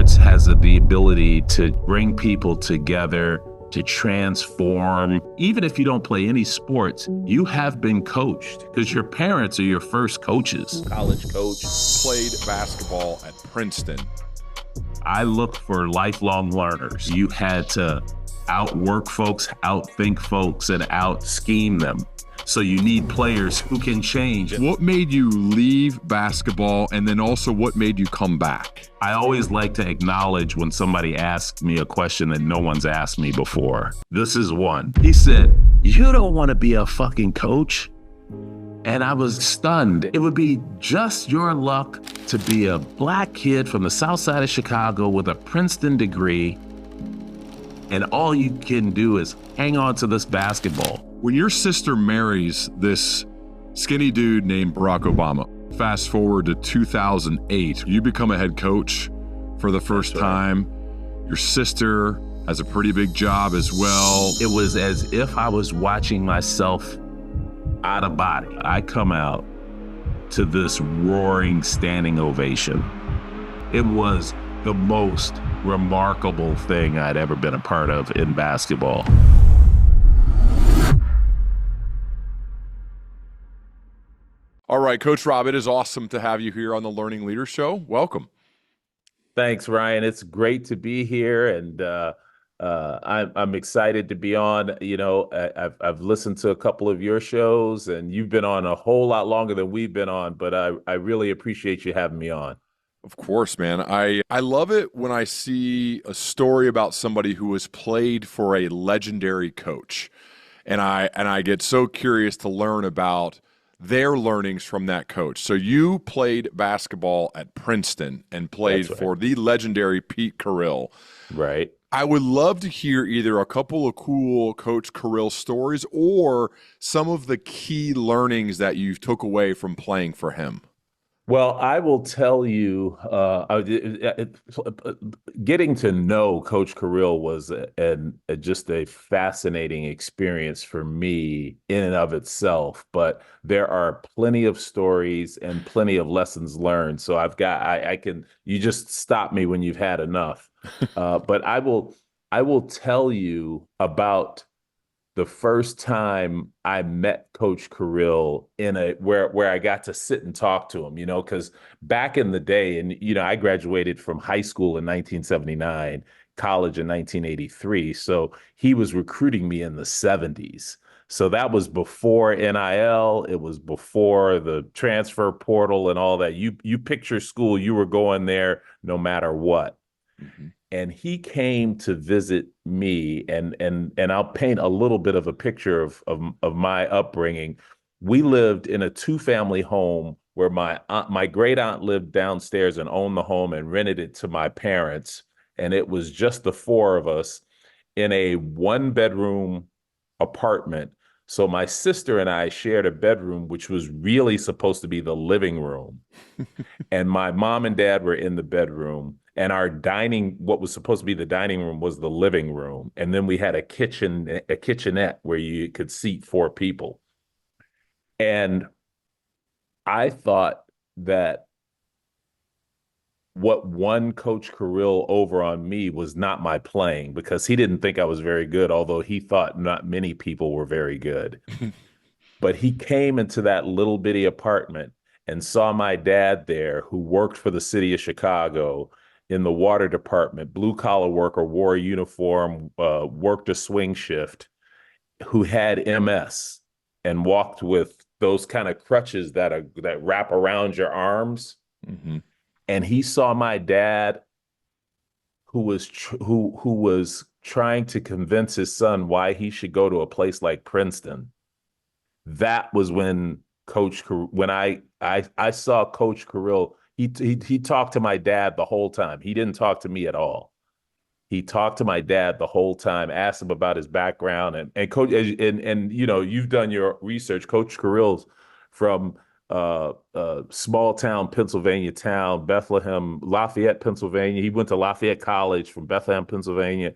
Sports has the ability to bring people together, to transform. Even if you don't play any sports, you have been coached because your parents are your first coaches. College coach, played basketball at Princeton. I look for lifelong learners. You had to outwork folks, outthink folks, and out-scheme them. So you need players who can change. What made you leave basketball, and then also what made you come back? I always like to acknowledge when somebody asks me a question that no one's asked me before. This is one. He said, "You don't want to be a fucking coach?" And I was stunned. It would be just your luck to be a black kid from the south side of Chicago with a Princeton degree, and all you can do is hang on to this basketball. When your sister marries this skinny dude named Barack Obama, fast forward to 2008, you become a head coach for the first time. Your sister has a pretty big job as well. It was as if I was watching myself out of body. I come out to this roaring standing ovation. It was the most remarkable thing I'd ever been a part of in basketball. All right, Coach Rob, it is awesome to have you here on the Learning Leader Show. Welcome. Thanks, Ryan. It's great to be here, and I'm excited to be on. You know, I've listened to a couple of your shows, and you've been on a whole lot longer than we've been on, but I really appreciate you having me on. Of course, man. I love it when I see a story about somebody who has played for a legendary coach, and I get so curious to learn about their learnings from that coach. So you played basketball at Princeton and played for the legendary Pete Carril. Right. I would love to hear either a couple of cool Coach Carril stories or some of the key learnings that you took away from playing for him. Well, I will tell you, getting to know Coach Carril was just a fascinating experience for me in and of itself. But there are plenty of stories and plenty of lessons learned. So you just stop me when you've had enough. But I will tell you about the first time I met Coach Carril where I got to sit and talk to him, you know, because back in the day, and, you know, I graduated from high school in 1979, college in 1983. So he was recruiting me in the 70s. So that was before NIL. It was before the transfer portal and all that. You picked your school, you were going there no matter what. Mm-hmm. And he came to visit me, and I'll paint a little bit of a picture of my upbringing. We lived in a two-family home where my great aunt lived downstairs and owned the home and rented it to my parents, and it was just the four of us in a one-bedroom apartment. So my sister and I shared a bedroom, which was really supposed to be the living room, and my mom and dad were in the bedroom. And what was supposed to be the dining room was the living room. And then we had a kitchenette where you could seat four people. And I thought that what won Coach Carril over on me was not my playing, because he didn't think I was very good, although he thought not many people were very good. But he came into that little bitty apartment and saw my dad there, who worked for the city of Chicago in the water department, blue collar worker, wore a uniform, worked a swing shift, who had MS and walked with those kind of crutches that wrap around your arms. Mm-hmm. And he saw my dad, who was trying to convince his son why he should go to a place like Princeton. That was when I saw Coach Carril. He talked to my dad the whole time. He didn't talk to me at all. He talked to my dad the whole time, asked him about his background, and Coach, and you know, you've done your research. Coach Carril's from small town Pennsylvania town, Bethlehem, Lafayette, Pennsylvania. He went to Lafayette College from Bethlehem, Pennsylvania.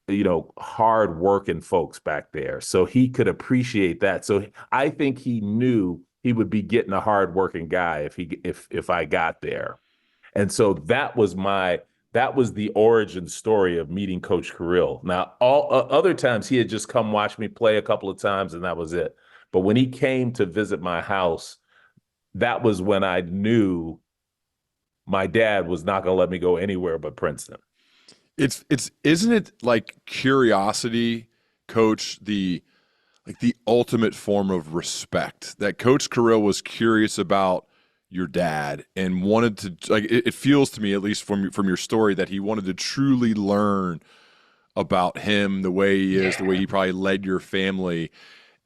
You know, hard working folks back there. So he could appreciate that. So I think he knew he would be getting a hard working guy if I got there. And so that was that was the origin story of meeting Coach Carril. Now, all other times he had just come watch me play a couple of times, and that was it. But when he came to visit my house, that was when I knew my dad was not going to let me go anywhere but Princeton. It's isn't it like curiosity, Coach, the ultimate form of respect that Coach Carril was curious about your dad and wanted to, like, it feels to me, at least from your story, that he wanted to truly learn about him, the way he is, the way he probably led your family,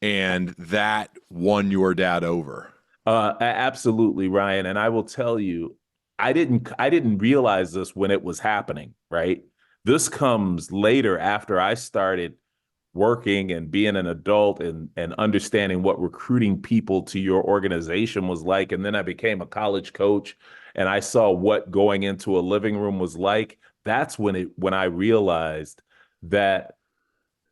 and that won your dad over. Absolutely, Ryan. And I will tell you, I didn't realize this when it was happening, right? This comes later after I started working and being an adult and understanding what recruiting people to your organization was like. And then I became a college coach and I saw what going into a living room was like. That's when I realized that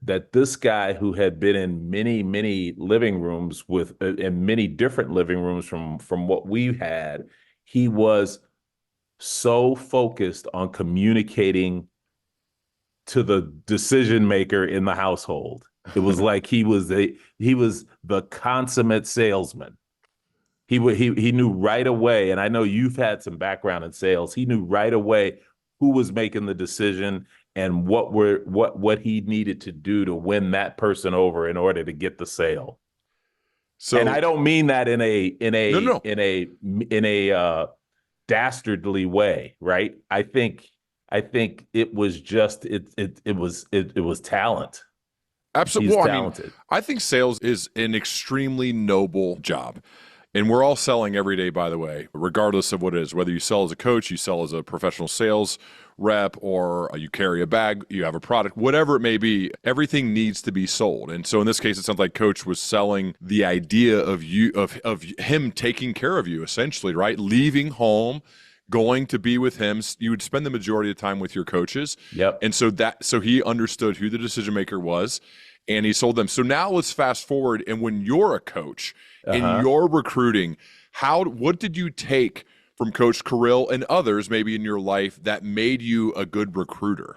this guy who had been in many living rooms with in many different living rooms from what we had, he was so focused on communicating to the decision maker in the household. It was like he was the consummate salesman. He knew right away, and I know you've had some background in sales. He knew right away who was making the decision and what he needed to do to win that person over in order to get the sale. And So I don't mean that in a no, no, dastardly way, right? I think it was just it was talent. absolutely. He's Well, I mean, talented. I think sales is an extremely noble job. And we're all selling every day, by the way, regardless of what it is. Whether you sell as a coach, you sell as a professional sales rep, or you carry a bag, you have a product, whatever it may be, everything needs to be sold. And so in this case, it sounds like Coach was selling the idea of you, of him taking care of you, essentially, right? Leaving home, going to be with him. You would spend the majority of the time with your coaches. Yep. And so he understood who the decision maker was and he sold them. So now let's fast forward. And when you're a coach and Uh-huh. you're recruiting, what did you take from Coach Carril and others maybe in your life that made you a good recruiter?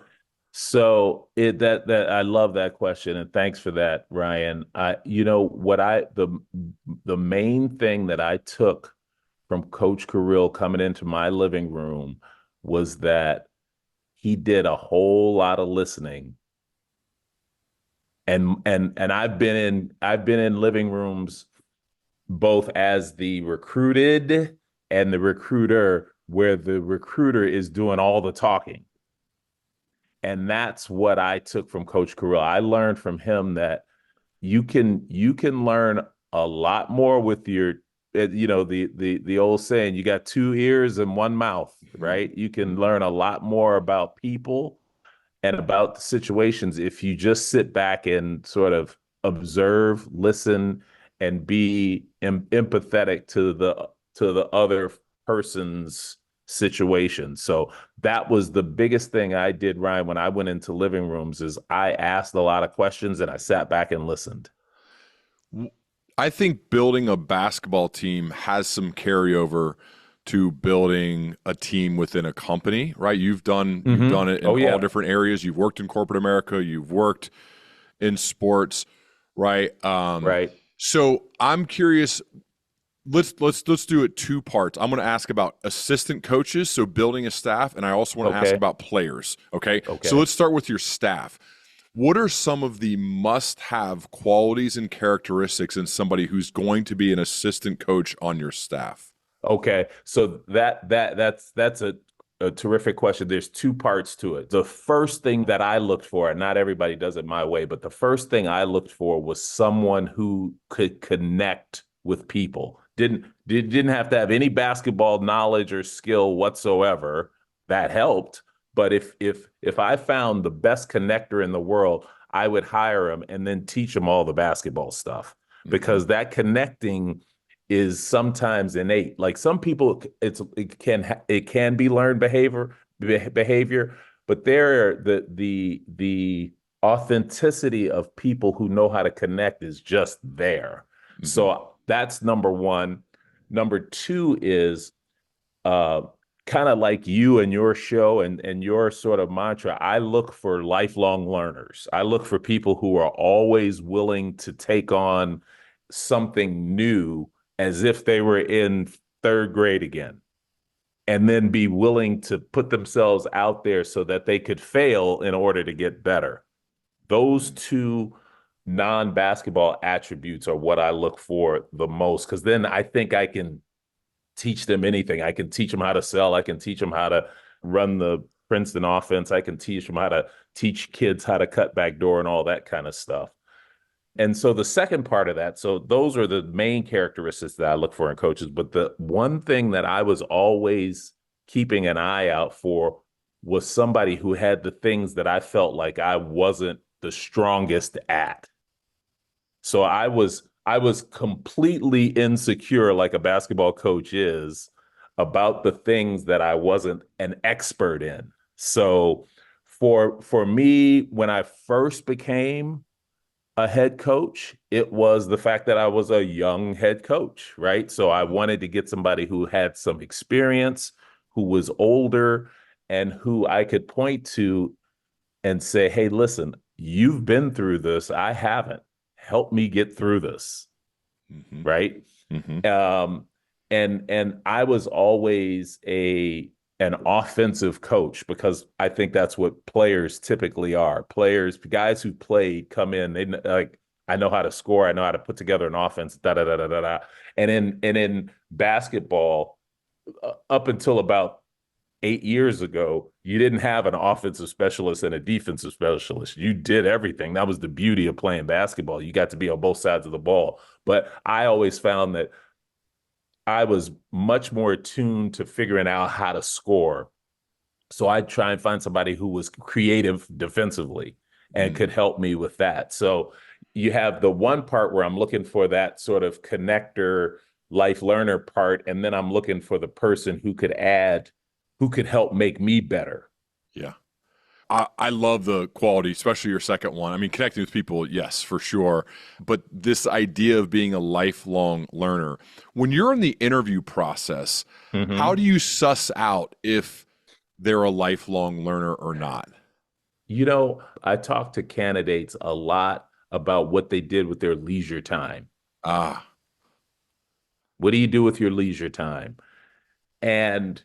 So that I love that question and thanks for that, Ryan. I you know what I the main thing that I took from Coach Carril coming into my living room was that he did a whole lot of listening. And I've been in living rooms both as the recruited and the recruiter, where the recruiter is doing all the talking. And that's what I took from Coach Carril. I learned from him that you can learn a lot more with your the old saying, you got two ears and one mouth, right? You can learn a lot more about people and about the situations if you just sit back and sort of observe, listen, and be empathetic to the other person's situation. So that was the biggest thing I did, Ryan, when I went into living rooms is I asked a lot of questions and I sat back and listened. I think building a basketball team has some carryover to building a team within a company, right? You've done it in Oh all yeah. different areas. You've worked in corporate America, you've worked in sports, right? Right. So I'm curious. Let's do it two parts. I'm going to ask about assistant coaches, so building a staff, and I also want to ask Okay. about players. Okay, so Okay. let's start with your staff. What are some of the must-have qualities and characteristics in somebody who's going to be an assistant coach on your staff? Okay. So that's a terrific question. There's two parts to it. The first thing that I looked for, and not everybody does it my way, but the first thing I looked for was someone who could connect with people. Didn't have to have any basketball knowledge or skill whatsoever. That helped. But if I found the best connector in the world, I would hire him and then teach him all the basketball stuff Mm-hmm. because that connecting is sometimes innate. Like some people, it can be learned behavior, but there the authenticity of people who know how to connect is just there. Mm-hmm. So that's number one. Number two is uh, kind of like you and your show and your sort of mantra, I look for lifelong learners. I look for people who are always willing to take on something new as if they were in third grade again, and then be willing to put themselves out there so that they could fail in order to get better. Those two non-basketball attributes are what I look for the most, because then I think I can teach them anything. I can teach them how to sell. I can teach them how to run the Princeton offense. I can teach them how to teach kids how to cut back door and all that kind of stuff. And so the second part of that, so those are the main characteristics that I look for in coaches. But the one thing that I was always keeping an eye out for was somebody who had the things that I felt like I wasn't the strongest at. So I was completely insecure, like a basketball coach is, about the things that I wasn't an expert in. So for me, when I first became a head coach, it was the fact that I was a young head coach, right? So I wanted to get somebody who had some experience, who was older, and who I could point to and say, hey, listen, you've been through this. I haven't. Help me get through this, Mm-hmm. right? Mm-hmm. And I was always an offensive coach, because I think that's what players typically are. Players, guys who played, come in, they like, I know how to score, I know how to put together an offense, da da da da da da. And in basketball, up until about 8 years ago, you didn't have an offensive specialist and a defensive specialist. You did everything. That was the beauty of playing basketball. You got to be on both sides of the ball. But I always found that I was much more attuned to figuring out how to score. So I'd try and find somebody who was creative defensively and Mm. could help me with that. So you have the one part where I'm looking for that sort of connector, life learner part, and then I'm looking for the person who could add, who could help make me better. Yeah. I love the quality, especially your second one. I mean, connecting with people, yes, for sure. But this idea of being a lifelong learner, when you're in the interview process, how Mm-hmm. do you suss out if they're a lifelong learner or not? I talk to candidates a lot about what they did with their leisure time. Ah, What do you do with your leisure time? And,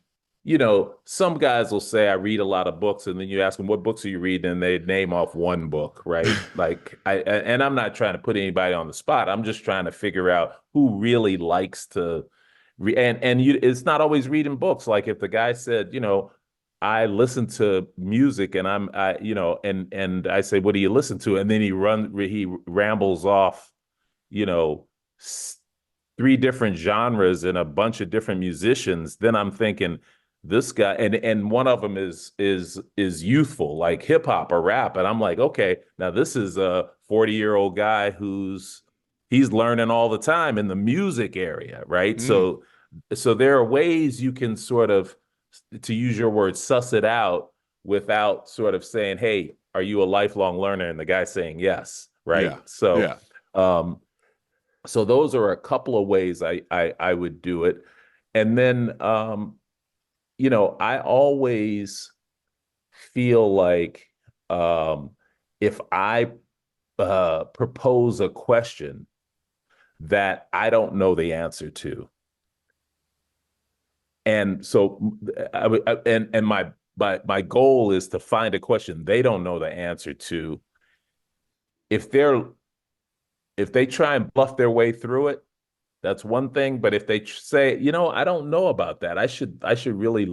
some guys will say, I read a lot of books. And then you ask them, what books are you reading? And they name off one book, right? Like, and I'm not trying to put anybody on the spot. I'm just trying to figure out who really likes to it's not always reading books. Like if the guy said, I listen to music and and I say, what do you listen to? And then he rambles off, you know, three different genres and a bunch of different musicians. Then I'm thinking, this guy, and one of them is youthful, like hip hop or rap. And I'm like, okay, now this is a 40-year-old guy he's learning all the time in the music area, right? mm, So there are ways you can sort of, to use your word, suss it out without sort of saying, hey, are you a lifelong learner? And the guy saying yes, yeah, right? So yeah. um, so those are a couple of ways I would do it. And then I always feel like, um, if I propose a question that I don't know the answer to, and so and my goal is to find a question they don't know the answer to. If they try and bluff their way through it, that's one thing. But if they say, I don't know about that, I should really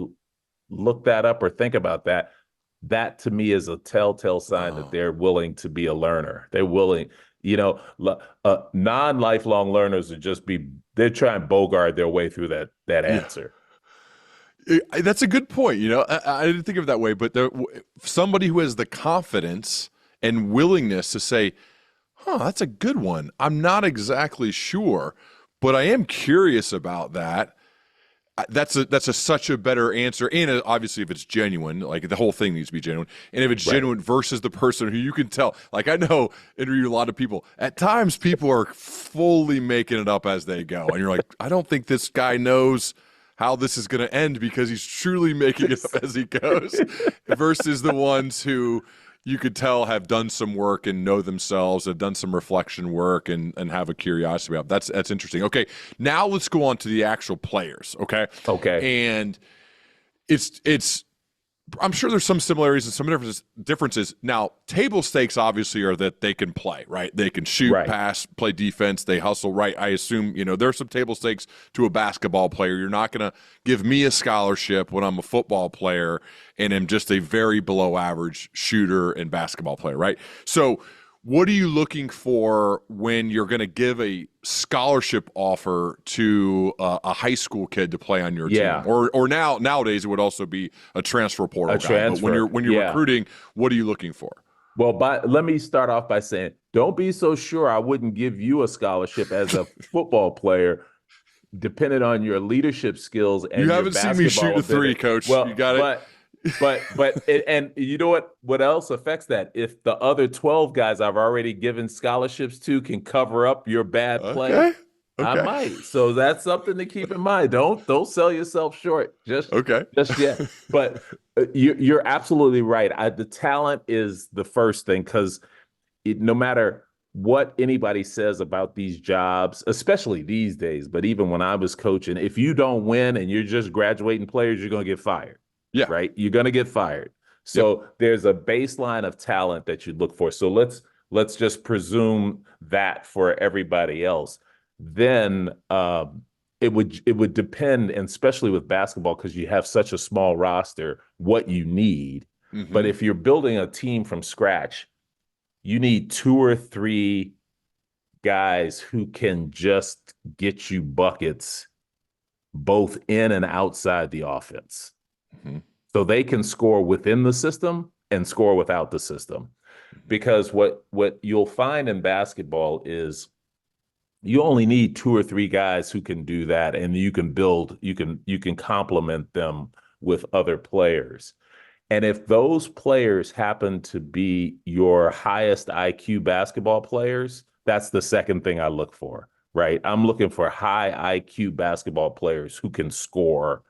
look that up or think about that. That to me is a telltale sign that Oh, they're willing to be a learner. They're willing, non-lifelong learners would just be, they're trying bogart their way through that yeah. answer. That's a good point. I didn't think of it that way, but somebody who has the confidence and willingness to say, huh, that's a good one. I'm not exactly sure, but I am curious about that. That's such a better answer. And obviously, if it's genuine, like the whole thing needs to be genuine. And if it's Right. genuine versus the person who you can tell, like I know, interview a lot of people. At times, people are fully making it up as they go, and you're like, I don't think this guy knows how this is going to end because he's truly making it up as he goes, versus the ones who you could tell have done some work and know themselves, have done some reflection work and have a curiosity about. That's interesting. Okay, now let's go on to the actual players. Okay, Okay. and it's I'm sure there's some similarities and some differences. Now, table stakes obviously are that they can play, right? They can shoot, Right. pass, play defense, they hustle, right? I assume, there's some table stakes to a basketball player. You're not going to give me a scholarship when I'm a football player and am just a very below average shooter and basketball player, right? So, what are you looking for when you're going to give a scholarship offer to a high school kid to play on your team? Yeah. Or nowadays it would also be a transfer portal A guy. transfer. But when you're recruiting, what are you looking for? Well, let me start off by saying, don't be so sure I wouldn't give you a scholarship as a football player, depending on your leadership skills and You your haven't seen me shoot basketball a three, ability. Coach. Well, You got it. and you know what else affects that? If the other 12 guys I've already given scholarships to can cover up your bad play, Okay. I Okay. might. So that's something to keep in mind. Don't sell yourself short Okay. just yet. But you're absolutely right. The talent is the first thing, because no matter what anybody says about these jobs, especially these days, but even when I was coaching, if you don't win and you're just graduating players, you're going to get fired. Yeah. Right? You're going to get fired. Yep. So there's a baseline of talent that you look for. So let's just presume that for everybody else. Then it would depend, and especially with basketball, because you have such a small roster, what you need. Mm-hmm. But if you're building a team from scratch, you need 2 or 3 guys who can just get you buckets both in and outside the offense. Mm-hmm. So they can score within the system and score without the system. Because what you'll find in basketball is you only need 2 or 3 guys who can do that, and you can complement them with other players. And if those players happen to be your highest IQ basketball players, that's the second thing I look for, right? I'm looking for high IQ basketball players who can score,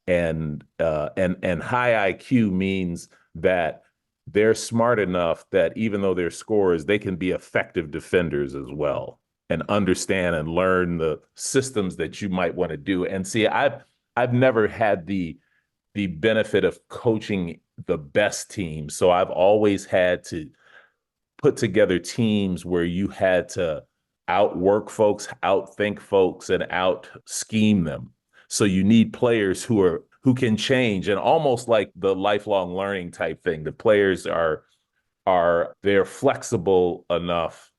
and high IQ means that they're smart enough that even though they're scorers, they can be effective defenders as well, and understand and learn the systems that you might want to do. And see, I've never had the benefit of coaching the best team. So I've always had to put together teams where you had to outwork folks, outthink folks, and out scheme them. So you need players who can change, and almost like the lifelong learning type thing. The players they're flexible enough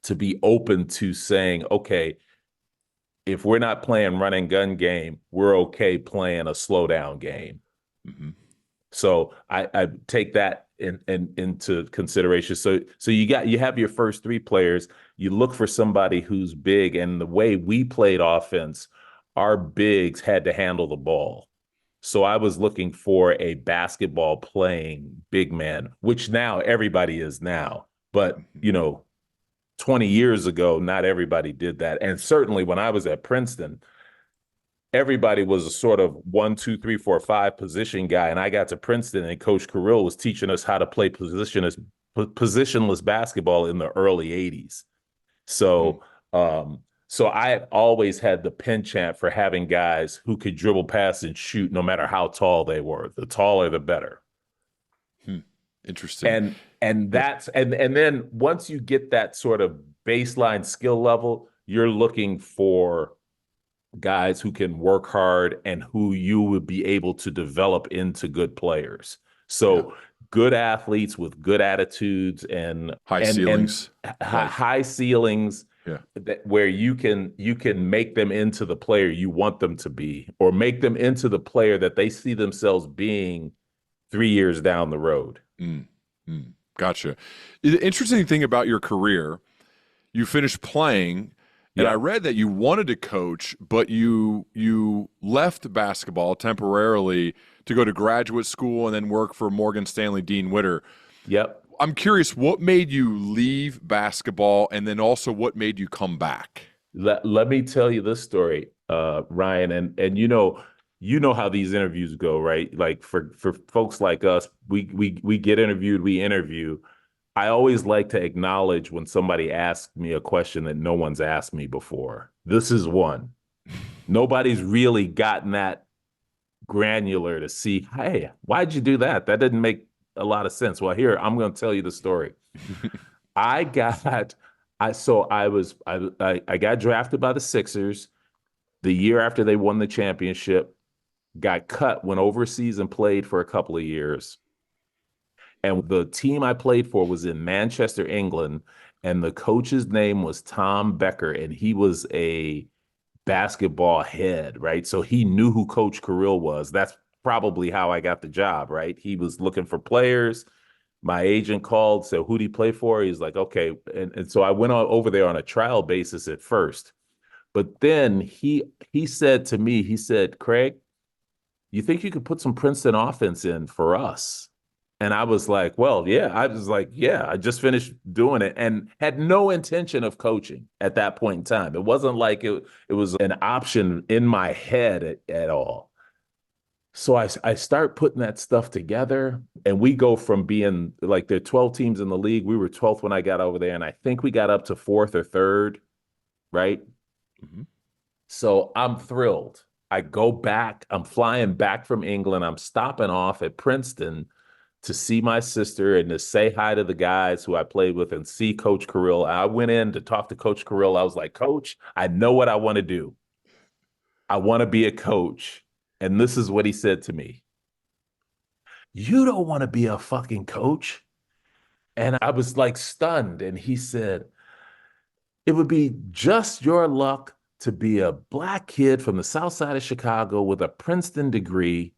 to be open to saying, okay, if we're not playing run and gun game, we're okay playing a slow down game. Mm-hmm. So I take that into consideration. So you have your first 3 players. You look for somebody who's big, and the way we played offense, our bigs had to handle the ball. So I was looking for a basketball playing big man, which now everybody is now. But 20 years ago, not everybody did that. And certainly when I was at Princeton, everybody was a sort of 1, 2, 3, 4, 5 position guy. And I got to Princeton, and Coach Carril was teaching us how to play positionless basketball in the early 80s. So, so I always had the penchant for having guys who could dribble, pass, and shoot no matter how tall they were. The taller, the better. Interesting. And then once you get that sort of baseline skill level, you're looking for guys who can work hard and who you would be able to develop into good players. So good athletes with good attitudes and high ceilings, high ceilings. Yeah. Where you can make them into the player you want them to be, or make them into the player that they see themselves being 3 years down the road. Gotcha. The interesting thing about your career, you finished playing, and I read that you wanted to coach, but you left basketball temporarily to go to graduate school and then work for Morgan Stanley Dean Witter. Yep. I'm curious, what made you leave basketball, and then also what made you come back? Let me tell you this story. Ryan, and you know how these interviews go, right? Like for folks like us, we get interviewed, we interview. I always like to acknowledge when somebody asks me a question that no one's asked me before. This is one. Nobody's really gotten that granular to see, hey, why'd you do that? That didn't make a lot of sense. Well, here, I'm going to tell you the story. I got, I got drafted by the Sixers the year after they won the championship, got cut, went overseas and played for a couple of years. And the team I played for was in Manchester, England. And the coach's name was Tom Becker, and he was a basketball head, right? So he knew who Coach Carril was. That's probably how I got the job, right? He was looking for players. My agent called, said, who do you play for? He's like, okay. And so I went over there on a trial basis at first. But then he said to me, he said, Craig, you think you could put some Princeton offense in for us? And I was like, well, yeah. I was like, yeah, I just finished doing it and had no intention of coaching at that point in time. It wasn't like it was an option in my head at all. So I start putting that stuff together, and we go from being like there are 12 teams in the league. We were 12th when I got over there, and I think we got up to fourth or third, right? Mhm. So I'm thrilled. I go back, I'm flying back from England. I'm stopping off at Princeton to see my sister and to say hi to the guys who I played with and see Coach Carril. I went in to talk to Coach Carril. I was like, Coach, I know what I want to do. I want to be a coach. And this is what he said to me. You don't want to be a fucking coach. And I was like stunned. And he said, it would be just your luck to be a black kid from the south side of Chicago with a Princeton degree,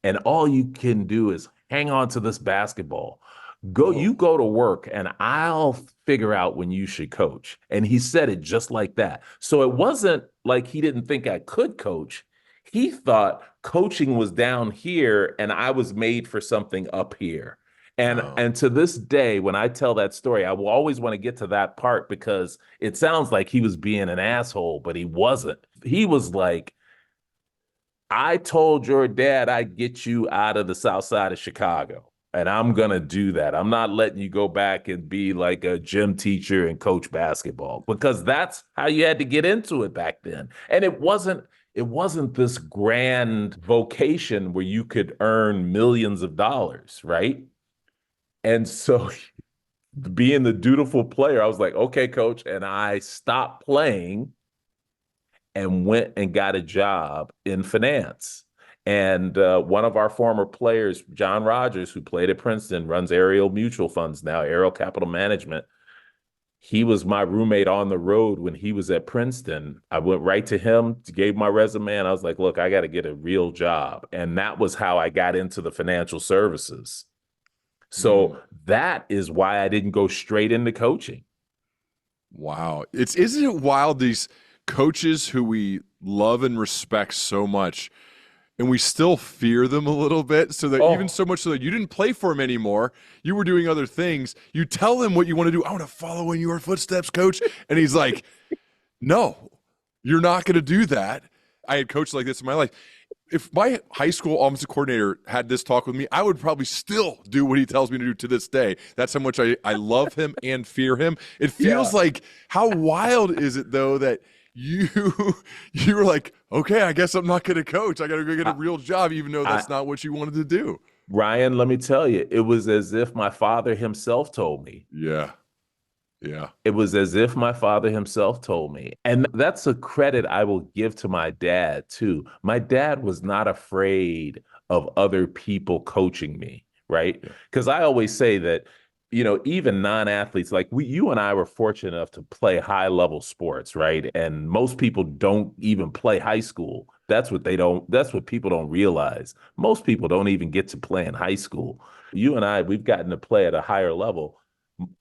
and all you can do is hang on to this basketball. You Whoa. go to work and I'll figure out when you should coach. And he said it just like that. So it wasn't like he didn't think I could coach. He thought coaching was down here and I was made for something up here. Wow. And to this day, when I tell that story, I will always want to get to that part because it sounds like he was being an asshole, but he wasn't. He was like, I told your dad I'd get you out of the south side of Chicago, and I'm going to do that. I'm not letting you go back and be like a gym teacher and coach basketball because that's how you had to get into it back then. And it wasn't this grand vocation where you could earn millions of dollars, right? And so being the dutiful player, I was like, okay, coach. And I stopped playing and went and got a job in finance. And one of our former players, John Rogers, who played at Princeton, runs Ariel Mutual Funds now, Ariel Capital Management. He was my roommate on the road when he was at Princeton. I went right to him, gave my resume, and I was like, look, I got to get a real job. And that was how I got into the financial services. Mm. So that is why I didn't go straight into coaching. Wow. Isn't it wild these coaches who we love and respect so much and we still fear them a little bit so that even Oh, so much so that you didn't play for them anymore, you were doing other things. You tell him what you want to do. I want to follow in your footsteps, coach. And he's like, "No, you're not going to do that." I had coached like this in my life. If my high school offensive coordinator had this talk with me, I would probably still do what he tells me to do to this day. That's how much I love him and fear him. It feels yeah. like, how wild is it though that you you were like, okay, I guess I'm not going to coach. I got to go get a I, real job, even though I, that's not what you wanted to do. Ryan, let me tell you, it was as if my father himself told me. Yeah, yeah, It was as if my father himself told me. And that's a credit I will give to my dad, too. My dad was not afraid of other people coaching me, right? yeah, Because I always say that, even non-athletes, like you and I were fortunate enough to play high-level sports, right? And most people don't even play high school. That's what people don't realize. Most people don't even get to play in high school. You and I, we've gotten to play at a higher level.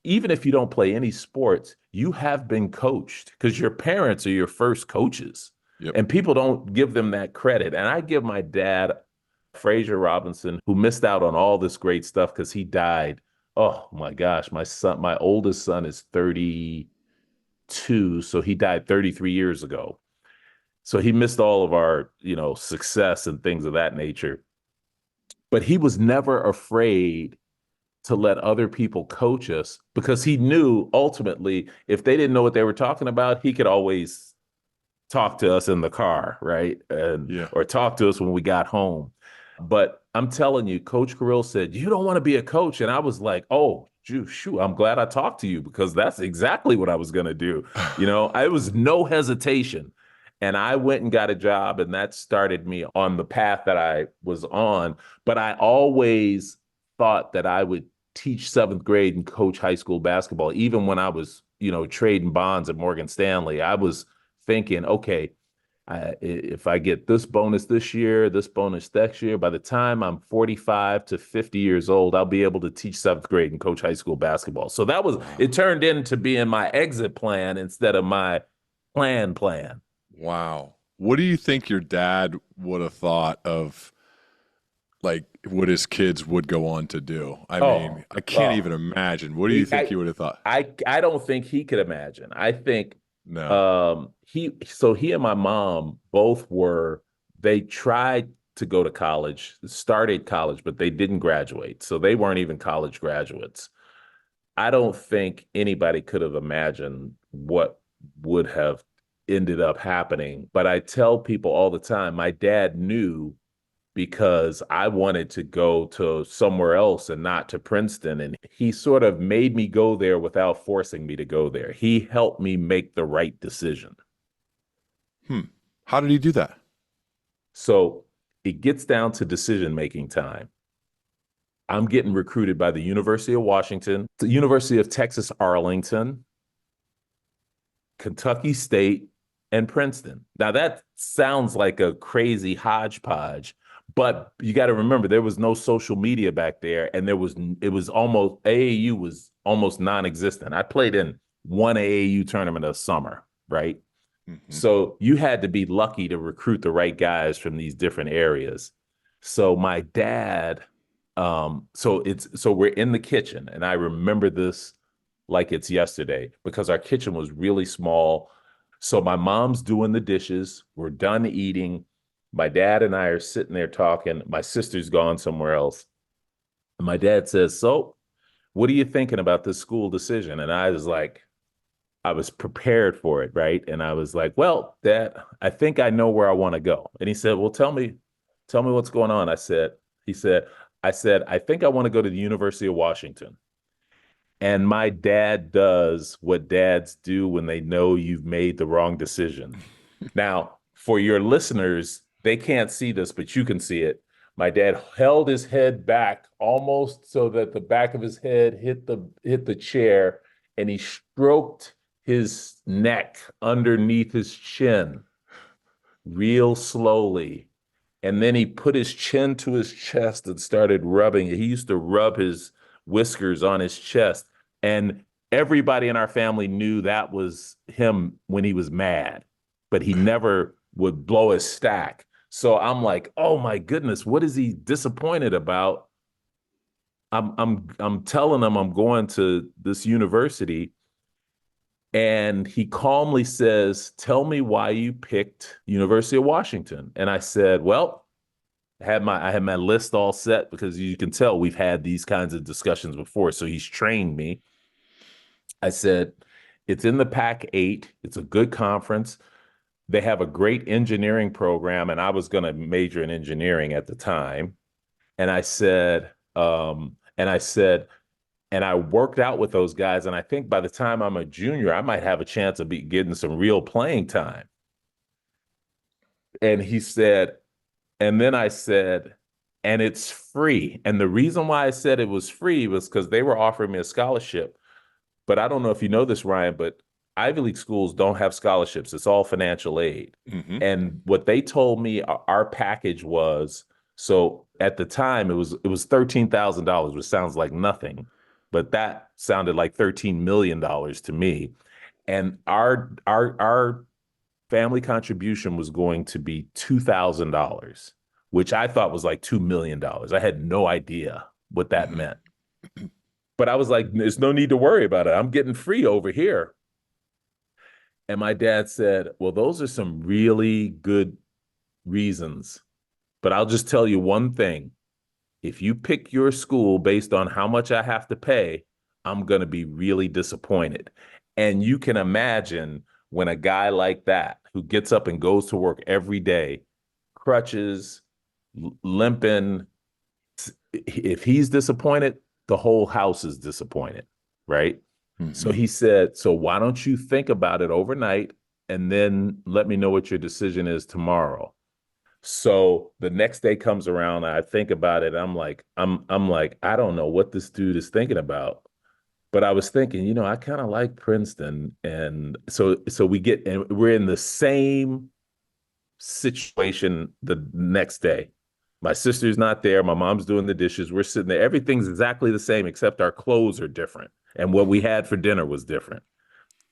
Even if you don't play any sports, you have been coached because your parents are your first coaches. yep. And people don't give them that credit. And I give my dad, Fraser Robinson, who missed out on all this great stuff because he died. Oh my gosh, my oldest son is 32, so he died 33 years ago. So he missed all of our, success and things of that nature. But he was never afraid to let other people coach us because he knew ultimately if they didn't know what they were talking about, he could always talk to us in the car, right? And Yeah. or talk to us when we got home. But I'm telling you, Coach Carril said, "You don't want to be a coach." And I was like, "Oh, shoot, I'm glad I talked to you because that's exactly what I was going to do." I was no hesitation. And I went and got a job, and that started me on the path that I was on. But I always thought that I would teach seventh grade and coach high school basketball. Even when I was, trading bonds at Morgan Stanley, I was thinking, okay, if I get this bonus this year, this bonus next year, by the time I'm 45 to 50 years old, I'll be able to teach seventh grade and coach high school basketball. So it Wow. turned into being my exit plan instead of my plan. Wow. What do you think your dad would have thought of like what his kids would go on to do? I mean, Oh, I can't even oh, imagine. What do you he, think he would have thought? I don't think he could imagine. I think No. he and my mom both they tried to go to college, started college, but they didn't graduate. So they weren't even college graduates. I don't think anybody could have imagined what would have ended up happening. But I tell people all the time, my dad knew because I wanted to go to somewhere else and not to Princeton. And he sort of made me go there without forcing me to go there. He helped me make the right decision. Hmm. How did he do that? So it gets down to decision making time. I'm getting recruited by the University of Washington, the University of Texas Arlington, Kentucky State, and Princeton. Now that sounds like a crazy hodgepodge, but you got to remember there was no social media back there, and it was almost AAU was almost non-existent. I played in one AAU tournament a summer, right? Hmm. So you had to be lucky to recruit the right guys from these different areas. So my dad, so we're in the kitchen, and I remember this like it's yesterday because our kitchen was really small. So my mom's doing the dishes. We're done eating. My dad and I are sitting there talking. My sister's gone somewhere else. And my dad says, "So, what are you thinking about this school decision?" And I was prepared for it, right? And I was like, "Well, Dad, I think I know where I want to go." And he said, "Well, tell me what's going on." He said, I think I want to go to the University of Washington. And my dad does what dads do when they know you've made the wrong decision. Now, for your listeners, they can't see this, but you can see it. My dad held his head back almost so that the back of his head hit the chair, and he stroked his neck underneath his chin real slowly. And then he put his chin to his chest and started rubbing it. He used to rub his whiskers on his chest. And everybody in our family knew that was him when he was mad, but he never would blow his stack. So I'm like, oh my goodness, what is he disappointed about? I'm telling him I'm going to this university. And he calmly says, "Tell me why you picked University of Washington." And I said, "Well, I had my list all set because you can tell we've had these kinds of discussions before. So he's trained me." I said, "It's in the Pac 8. It's a good conference. They have a great engineering program." And I was going to major in engineering at the time. And I said, and I worked out with those guys. And I think by the time I'm a junior, I might have a chance of getting some real playing time. And he said, and then I said, "And it's free." And the reason why I said it was free was because they were offering me a scholarship. But I don't know if you know this, Ryan, but Ivy League schools don't have scholarships. It's all financial aid. Hmm. And what they told me our package was, so at the time it was $13,000, which sounds like nothing, but that sounded like $13 million to me. And our family contribution was going to be $2,000, which I thought was like $2 million. I had no idea what that Hmm. meant. But I was like, there's no need to worry about it. I'm getting free over here. And my dad said, well, those are some really good reasons. But I'll just tell you one thing. If you pick your school based on how much I have to pay, I'm going to be really disappointed. And you can imagine when a guy like that, who gets up and goes to work every day, crutches, limping, if he's disappointed, the whole house is disappointed, right? So Hmm. he said, so why don't you think about it overnight and then let me know what your decision is tomorrow? So the next day comes around, I think about it. I'm like, I don't know what this dude is thinking about. But I was thinking, I kind of like Princeton. And so we're in the same situation the next day. My sister's not there. My mom's doing the dishes. We're sitting there. Everything's exactly the same, except our clothes are different. And what we had for dinner was different.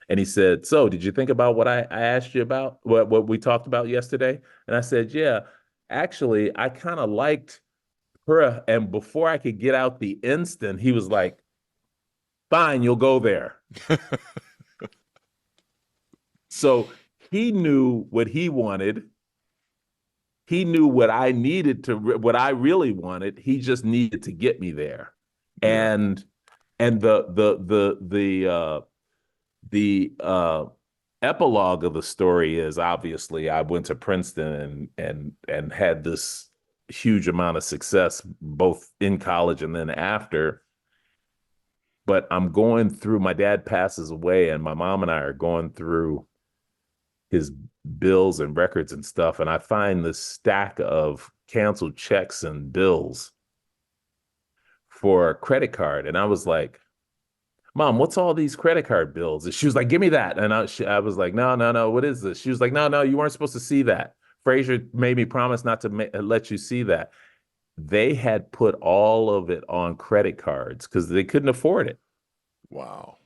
And he said, so did you think about what I asked you about, what we talked about yesterday? And I said, yeah, actually, I kind of liked her. And before I could get out the instant, he was like, fine, you'll go there. So he knew what he wanted. He knew what I needed what I really wanted. He just needed to get me there. Yeah. And the epilogue of the story is obviously I went to Princeton and had this huge amount of success both in college and then after. But I'm going through, my dad passes away, and my mom and I are going through his bills and records and stuff. And I find this stack of canceled checks and bills for a credit card. And I was like, Mom, what's all these credit card bills? And she was like, give me that. And I was like, no, no, no. What is this? She was like, no, no, you weren't supposed to see that. Frazier made me promise not to let you see that. They had put all of it on credit cards because they couldn't afford it. Wow.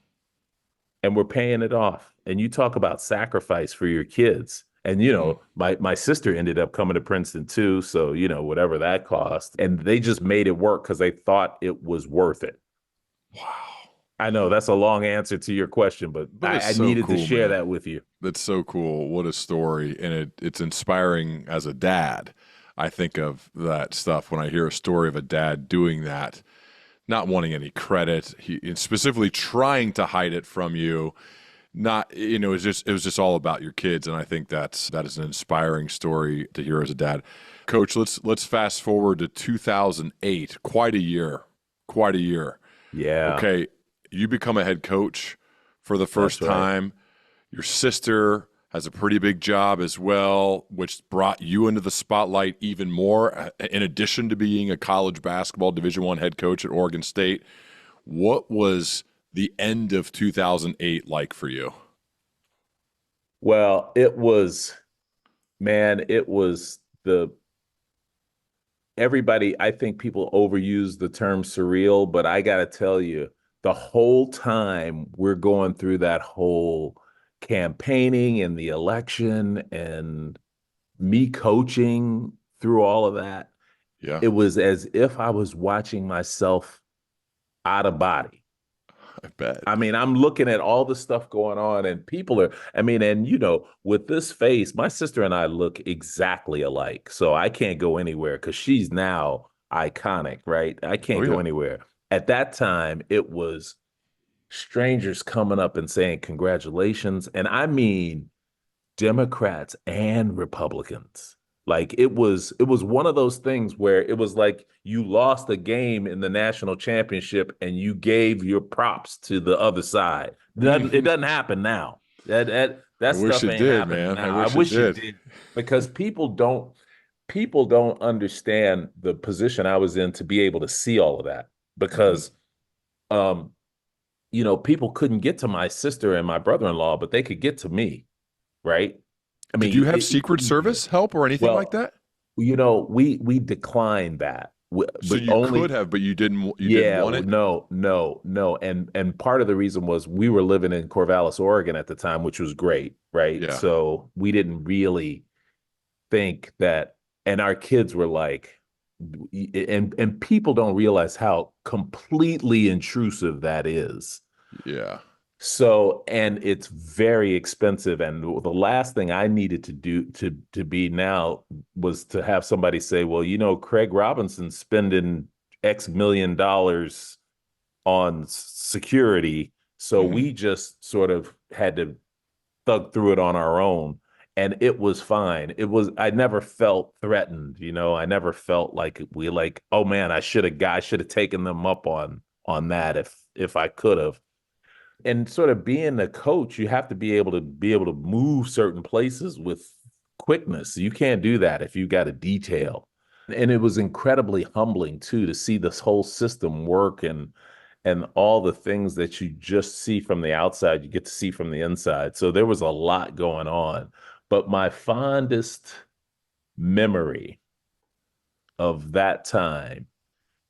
And we're paying it off. And you talk about sacrifice for your kids. And Mm. my sister ended up coming to Princeton too, so whatever that cost. And they just made it work because they thought it was worth it. Wow. I know that's a long answer to your question, but But it's I so needed to cool, share man. that with you. That's so cool. What a story. And it's inspiring as a dad. I think of that stuff when I hear a story of a dad doing that, not wanting any credit, and specifically trying to hide it from you. Not, it was just all about your kids, and I think that is an inspiring story to hear as a dad. Coach, let's fast forward to 2008. Quite a year. Quite a year. Yeah, Okay, you become a head coach for the that's first right. time. Your sister has a pretty big job as well, which brought you into the spotlight even more. In addition to being a college basketball Division I head coach at Oregon State, what was the end of 2008 like for you? Well, it was the everybody, I think people overuse the term surreal, but I got to tell you, the whole time we're going through that whole campaigning and the election and me coaching through all of that, Yeah, it was as if I was watching myself out of body. I bet. I mean, I'm looking at all the stuff going on, and people are, I mean, and with this face, my sister and I look exactly alike. So I can't go anywhere because she's now iconic, right? I Oh can't go yeah. anywhere. At that time, it was strangers coming up and saying congratulations. And I mean, Democrats and Republicans. Like it was one of those things where it was like you lost a game in the national championship and you gave your props to the other side. It doesn't happen now. I That wish stuff it ain't did, happening man. I now. I wish it wish it did. did because people don't understand the position I was in to be able to see all of that Hmm. because um people couldn't get to my sister and my brother-in-law, but they could get to me, right? I Did you mean, have it Secret couldn't be Service help or anything like well. that? We declined that, So but you could only have, but you didn't. You didn't yeah, want it. no, no, no, and part of the reason was we were living in Corvallis, Oregon at the time, which was great, right? Yeah. So we didn't really think that, and our kids were like, and people don't realize how completely intrusive that is. Yeah. So, and it's very expensive. And the last thing I needed to do to be now was to have somebody say, well, Craig Robinson's spending X million dollars on security. So Hmm. we just sort of had to thug through it on our own. And it was fine. I never felt threatened, I never felt like oh man, I should have taken them up on that if I could have. And sort of being a coach, you have to be able to move certain places with quickness. You can't do that if you got a detail. And it was incredibly humbling too to see this whole system work and all the things that you just see from the outside, you get to see from the inside. So there was a lot going on. But my fondest memory of that time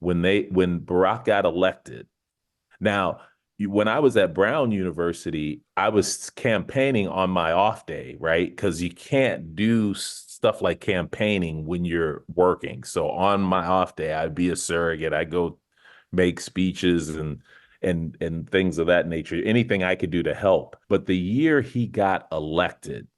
when Barack got elected. Now, when I was at Brown University, I was campaigning on my off day, right? Because you can't do stuff like campaigning when you're working. So on my off day, I'd be a surrogate. I go make speeches and things of that nature. Anything I could do to help. But the year he got elected,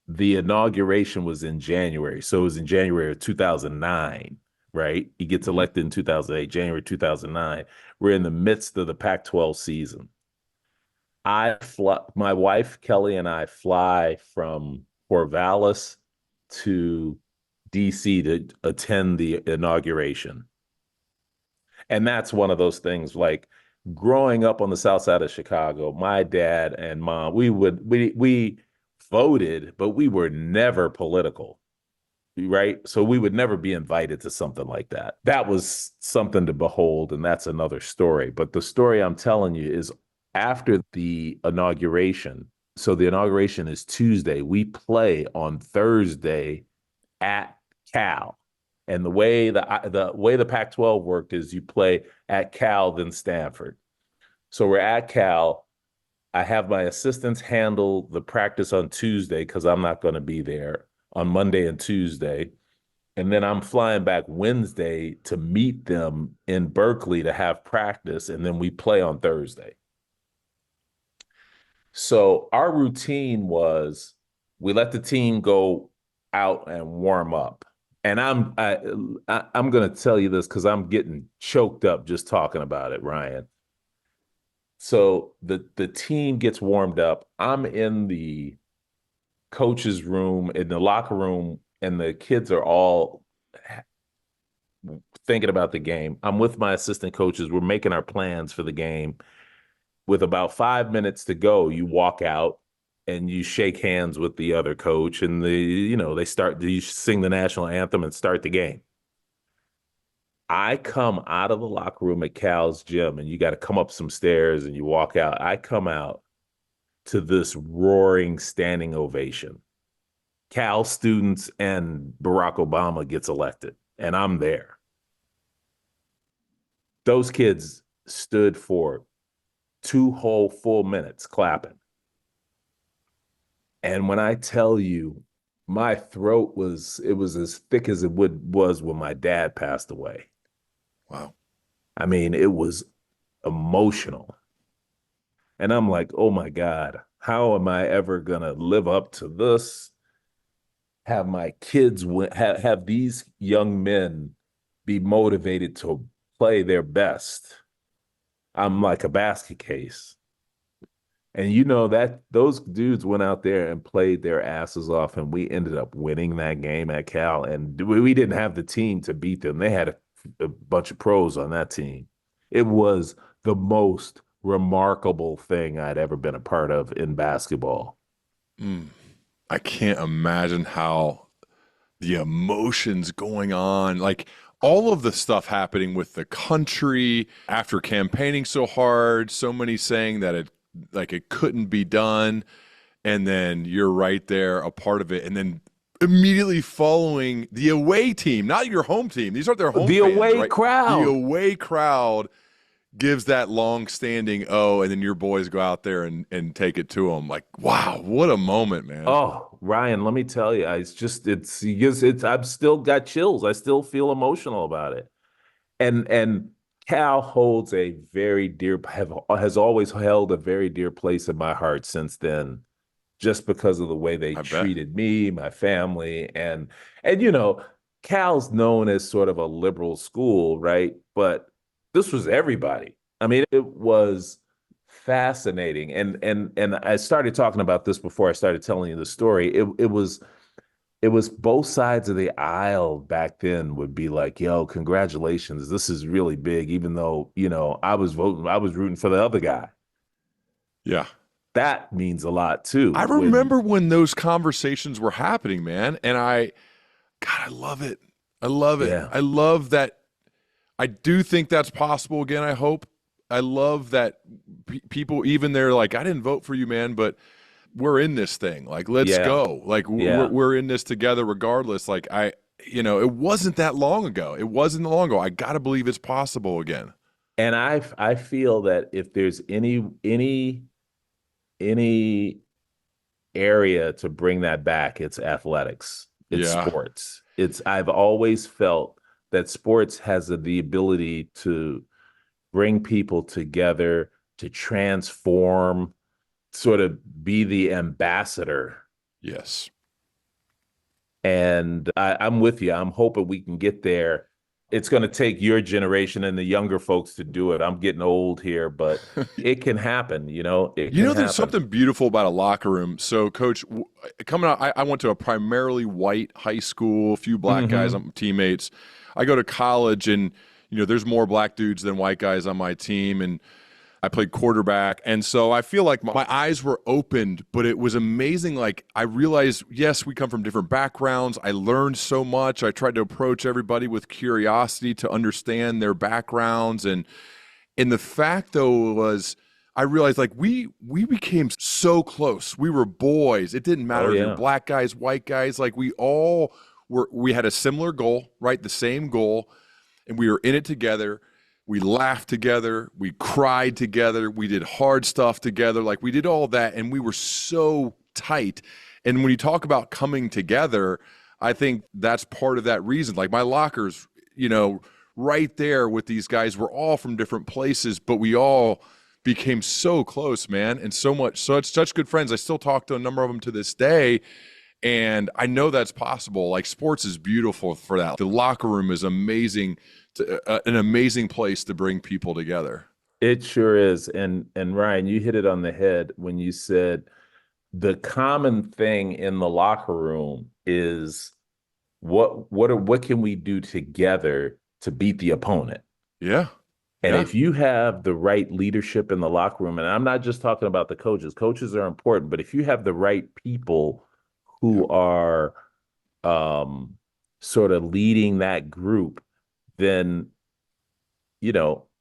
the inauguration was in January. So it was in January of 2009, right? He gets Hmm. elected in 2008, January 2009. We're in the midst of the Pac-12 season. My wife Kelly and I fly from Corvallis to DC to attend the inauguration. And that's one of those things like growing up on the south side of Chicago, my dad and mom, we voted, but we were never political, right? So we would never be invited to something like that. That was something to behold, and that's another story. But the story I'm telling you is after the inauguration. So the inauguration is Tuesday. We play on Thursday at Cal. And the way the Pac-12 worked is you play at Cal, then Stanford. So we're at Cal. I have my assistants handle the practice on Tuesday because I'm not going to be there on Monday and Tuesday. And then I'm flying back Wednesday to meet them in Berkeley to have practice. And then we play on Thursday. So our routine was we let the team go out and warm up. And I'm going to tell you this because I'm getting choked up just talking about it, Ryan. So the team gets warmed up. I'm in the coach's room, in the locker room, and the kids are all thinking about the game. I'm with my assistant coaches. We're making our plans for the game. With about 5 minutes to go, you walk out and you shake hands with the other coach, and you sing the national anthem and start the game. I come out of the locker room at Cal's gym, and you got to come up some stairs and you walk out. I come out to this roaring standing ovation. Cal students and Barack Obama gets elected, and I'm there. Those kids stood for two whole full minutes clapping. And when I tell you, my throat was as thick as was when my dad passed away. Wow. I mean, it was emotional. And I'm like, oh my God, how am I ever gonna live up to this? Have my kids have these young men be motivated to play their best. I'm like a basket case. And you know that those dudes went out there and played their asses off, and we ended up winning that game at Cal. And we didn't have the team to beat them. They had a bunch of pros on that team. It was the most remarkable thing I'd ever been a part of in basketball. Mm. I can't imagine how the emotions going on, like all of the stuff happening with the country after campaigning so hard, so many saying that it couldn't be done, and then you're right there, a part of it, and then immediately following the away team, not your home team. These aren't their home The fans, away right? The crowd. away crowd gives that long-standing and then your boys go out there and take it to them. Like, wow, what a moment, man. Oh, Ryan, let me tell you, it's I've still got chills. I still feel emotional about it. And Cal holds a very dear has always held a very dear place in my heart since then, just because of the way they I bet. treated me, my family, and you know, Cal's known as sort of a liberal school, right? But this was everybody. I mean, it was fascinating. And I started talking about this before I started telling you the story. It was both sides of the aisle back then would be like, yo, congratulations. This is really big, even though, I was rooting for the other guy. Yeah. That means a lot I too. When remember when those conversations were happening, man. And God, I love it. I love it. Yeah. I love that. I do think that's possible again, I hope. I love that people, even they're like, I didn't vote for you, man, but we're in this thing. Like, let's Yeah. go. Like, Yeah. we're in this together regardless. Like, it wasn't that long ago. It wasn't long ago. I got to believe it's possible again. And I feel that if there's any area to bring that back, it's athletics. It's Yeah. sports. I've always felt that sports has the ability to bring people together, to transform, sort of be the ambassador. Yes. And I'm with you. I'm hoping we can get there. It's going to take your generation and the younger folks to do it. I'm getting old here, but it can happen. It You can know, there's happen. something beautiful about a locker room. So, Coach, coming out, I went to a primarily white high school, a few black guys, Hmm. teammates. I go to college, and there's more black dudes than white guys on my team, and I played quarterback, and so I feel like my eyes were opened. But it was amazing. Like, I realized, yes, we come from different backgrounds. I learned so much. I tried to approach everybody with curiosity to understand their backgrounds, and the fact, though, was I realized like we became so close. We were boys. It didn't Oh matter if you're yeah. black guys, white guys. Like we had a similar goal, right? The same goal, and we were in it together. We laughed together. We cried together. We did hard stuff together. Like we did all that, and we were so tight. And when you talk about coming together, I think that's part of that reason. Like my lockers, right there with these guys. We're all from different places, but we all became so close, man, and such good friends. I still talk to a number of them to this day, and I know that's possible. Like sports is beautiful for that. The locker room is amazing, an amazing place to bring people together. It sure is. And Ryan, you hit it on the head when you said the common thing in the locker room is what can we do together to beat the opponent? Yeah, And yeah, if you have the right leadership in the locker room, and I'm not just talking about the coaches, coaches are important, but if you have the right people yeah, who are um, sort of leading that group, then,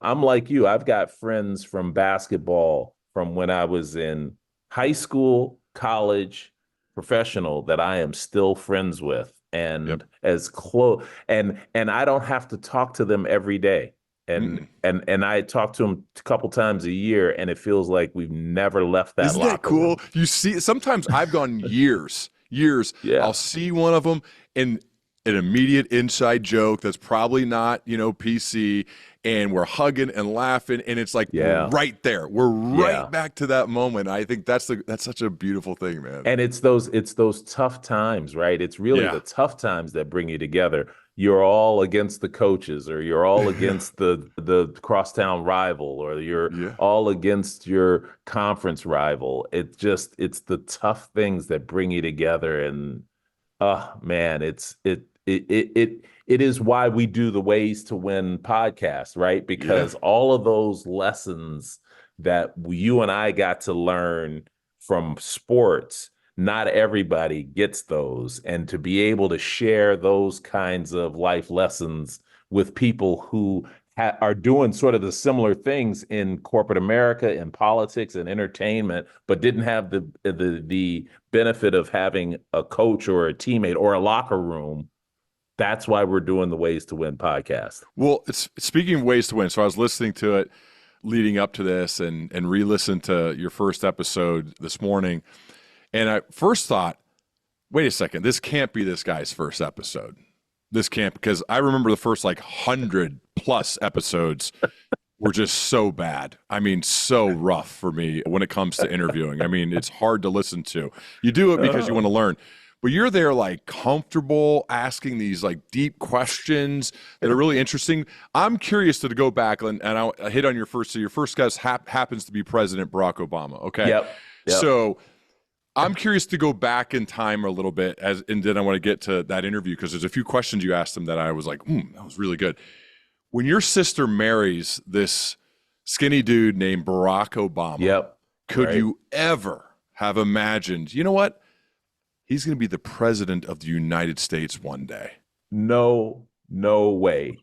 I'm like you. I've got friends from basketball from when I was in high school, college, professional that I am still friends with yep. and as close and I don't have to talk to them every day. And Mm-mm. and I talk to them a couple times a year and it feels like we've never left that Isn't that locker cool? room. You see, sometimes I've gone years. I'll Yeah. see one of them and an immediate inside joke that's probably not, PC, and we're hugging and laughing, and it's like we're Yeah. right there. We're right Yeah. back to that moment. I think that's such a beautiful thing, man. And it's those tough times, right? It's really Yeah. the tough times that bring you together. You're all against the coaches, or you're all Yeah. against the crosstown rival, or you're Yeah. all against your conference rival. It's the tough things that bring you together. And man, it is why we do the Ways to Win podcast, right? Yeah. Because all of those lessons that you and I got to learn from sports, not everybody gets those. And to be able to share those kinds of life lessons with people who are doing sort of the similar things in corporate America, in politics and entertainment, but didn't have the benefit of having a coach or a teammate or a locker room. That's why we're doing the Ways to Win podcast. Well, it's speaking of ways to win. So I was listening to it leading up to this and re-listened to your first episode this morning. And I first thought, wait a second, this can't be this guy's first episode. This can't, because I remember the first like 100+ plus episodes were just so bad. I mean, so rough for me when it comes to interviewing. I mean, it's hard to listen to. You do it because you want to learn, but you're there like comfortable asking these like deep questions that are really interesting. I'm curious to go back and I hit on your first. So your first guest happens to be President Barack Obama. Okay. Yep. Yep. So I'm curious to go back in time a little bit and then I want to get to that interview because there's a few questions you asked him that I was like, that was really good. When your sister marries this skinny dude named Barack Obama, Yep. could you ever have imagined, you know what? He's going to be the president of the United States one day. No way,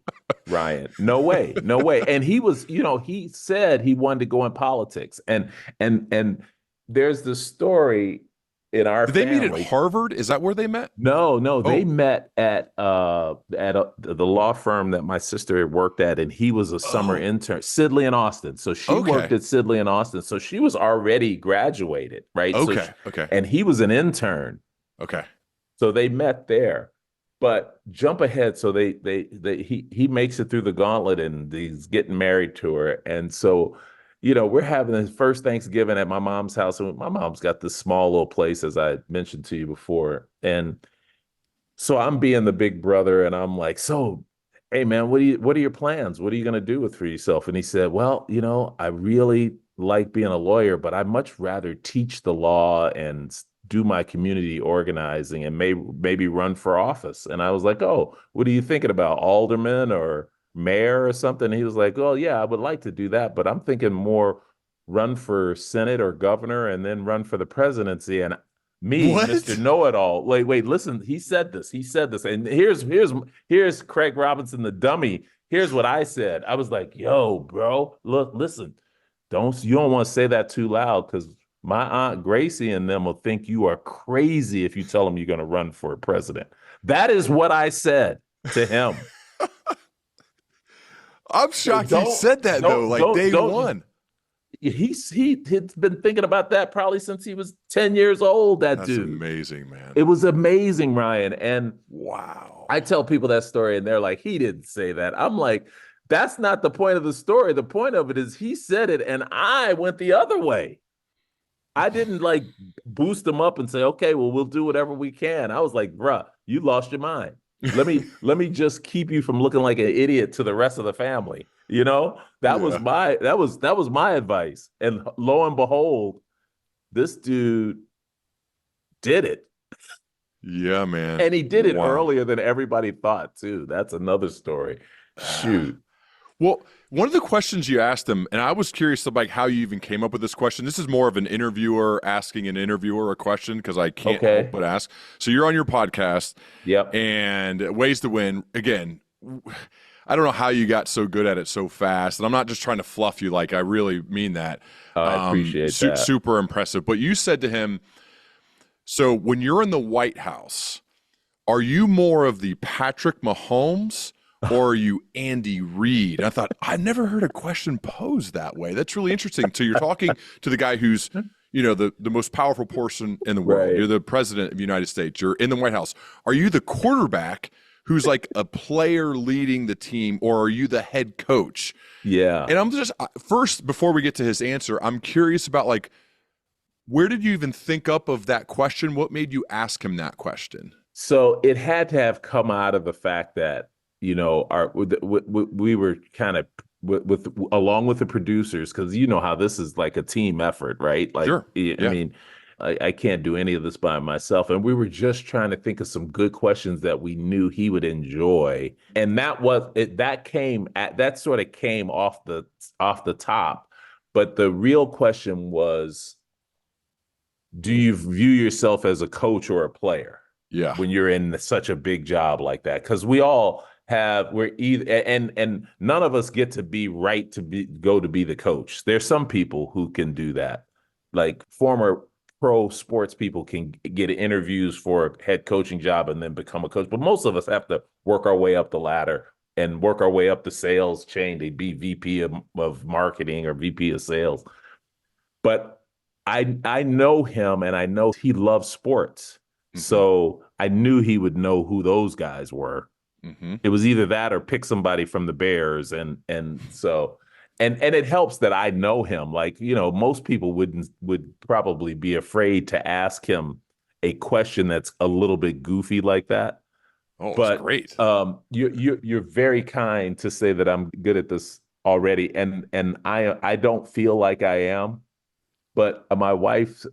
Ryan. No way. No way. And he was, he said he wanted to go in politics. And there's the story in our Did they family. meet at Harvard? Is that where they met? No, they met at the law firm that my sister had worked at, and he was a summer intern, Sidley and Austin. So she worked at Sidley and Austin. So she was already graduated, right? Okay, And he was an intern. Okay. So they met there. But jump ahead. So he makes it through the gauntlet and he's getting married to her. And so we're having his first Thanksgiving at my mom's house. And my mom's got this small little place, as I mentioned to you before. And so I'm being the big brother and I'm like, so, hey man, what are your plans? What are you going to do for yourself? And he said, well, I really like being a lawyer, but I'd much rather teach the law and do my community organizing and maybe run for office. And I was like, oh, what are you thinking about? Alderman or mayor or something? And he was like, oh yeah, I would like to do that, but I'm thinking more run for Senate or governor and then run for the presidency. And me, what? Mr. Know-it-all. Wait, listen, he said this. And here's Craig Robinson, the dummy. Here's what I said. I was like, yo, bro, look, listen, you don't want to say that too loud because my Aunt Gracie and them will think you are crazy if you tell them you're going to run for president. That is what I said to him. I'm shocked he said that though, like day one. He's been thinking about that probably since he was 10 years old, that dude. That's amazing, man. It was amazing, Ryan. And wow. I tell people that story and they're like, he didn't say that. I'm like, that's not the point of the story. The point of it is he said it and I went the other way. I didn't like boost him up and say, okay, well, we'll do whatever we can. I was like, bruh, you lost your mind. Let me just keep you from looking like an idiot to the rest of the family. That was my advice. And lo and behold, this dude did it. Yeah, man. And he did it earlier than everybody thought too. That's another story. Shoot. Well, one of the questions you asked him, and I was curious about how you even came up with this question. This is more of an interviewer asking an interviewer a question because I can't help but ask. So you're on your podcast. Yep. And Ways to Win. Again, I don't know how you got so good at it so fast. And I'm not just trying to fluff you. Like, I really mean that. I appreciate that. Super impressive. But you said to him, so when you're in the White House, are you more of the Patrick Mahomes or are you Andy Reid? And I thought, I never heard a question posed that way. That's really interesting. So you're talking to the guy who's, the most powerful person in the world. Right. You're the president of the United States. You're in the White House. Are you the quarterback who's like a player leading the team, or are you the head coach? Yeah. And I'm just, first, before we get to his answer, I'm curious about like, where did you even think up of that question? What made you ask him that question? So it had to have come out of the fact that, we were kind of along with the producers, because how this is like a team effort, right? Like, sure. I mean, I can't do any of this by myself. And we were just trying to think of some good questions that we knew he would enjoy. And that sort of came off the top. But the real question was, do you view yourself as a coach or a player? Yeah. When you're in such a big job like that? Because we're either, and none of us get to be right to be the coach. There's some people who can do that. Like former pro sports people can get interviews for a head coaching job and then become a coach. But most of us have to work our way up the ladder and work our way up the sales chain to be VP of marketing or VP of sales. But I know him and I know he loves sports. Mm-hmm. So I knew he would know who those guys were. Mm-hmm. It was either that or pick somebody from the Bears, and it helps that I know him. Like, most people would probably be afraid to ask him a question that's a little bit goofy like that. Oh, it's But great. you're very kind to say that I'm good at this already, and I don't feel like I am. But my wife